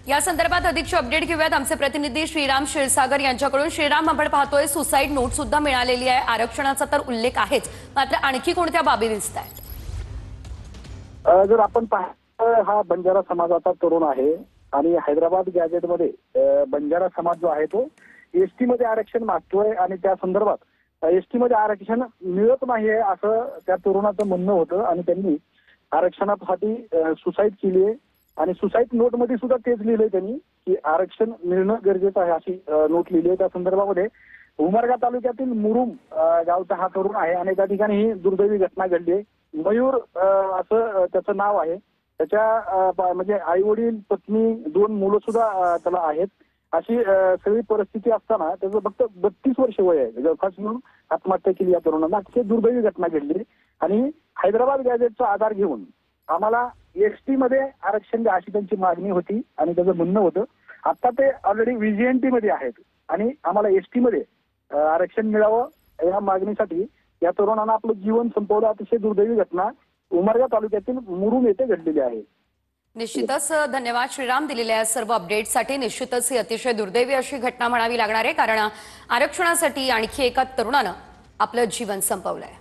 या संदर्भात अधिकची अपडेट घेऊयात आमचे प्रतिनिधी श्रीराम क्षीरसागर यांच्याकडून। श्रीराम, आपण पाहतोय सुसाईड नोट सुद्धा मिळालेली आहे, आरक्षणाचा तर उल्लेख आहेच, मात्र आणखी कोणत्या बाबी दिसतायत? जर आपण पाहिलं, हा बंजारा समाजाचा तरुण आहे आणि हैदराबाद गॅजेटमध्ये बंजारा समाज जो आहे तो एसटी मध्ये आरक्षण मागतोय आणि त्या संदर्भात एसटी मध्ये आरक्षण मिळत नाहीये असं त्या तरुणाचं म्हणणं होतं आणि त्यांनी आरक्षणासाठी सुसाईड केली आहे आणि सुसाईड नोट मध्ये सुद्धा तेच लिहिलंय त्यांनी की आरक्षण मिळणं गरजेचं आहे अशी नोट लिहिली आहे। त्या संदर्भामध्ये उमरगा तालुक्यातील मुरुम गावचा हा तरुण आहे आणि त्या ठिकाणी ही दुर्दैवी घटना घडली आहे। मयूर असं त्याचं नाव आहे। त्याच्या म्हणजे आई वडील, पत्नी, 2 मुलं सुद्धा त्याला आहेत। अशी सगळी परिस्थिती असताना त्याचं फक्त 32 वर्ष वय आहे, जवळपास म्हणून आत्महत्या केली या तरुणानं। अतिशय दुर्दैवी घटना घडली आणि हैदराबाद गॅजेटचा आधार घेऊन आम्हाला एसटी मध्ये आरक्षण द्या अशी त्यांची मागणी होती आणि त्याचं म्हणणं होतं। आता ते ऑलरेडी व्हीजीएनटी मध्ये आहेत आणि आम्हाला एसटी मध्ये आरक्षण मिळावं या मागणीसाठी या तरुणानं आपलं जीवन संपवलं। अतिशय दुर्दैवी घटना उमरगा तालुक्यातील मुरुम येथे घडलेली आहे। निश्चितच धन्यवाद श्रीराम, दिलेल्या सर्व अपडेटसाठी। निश्चितच ही अतिशय दुर्दैवी अशी घटना म्हणावी लागणार आहे, कारण आरक्षणासाठी आणखी एका तरुणानं आपलं जीवन संपवलंय।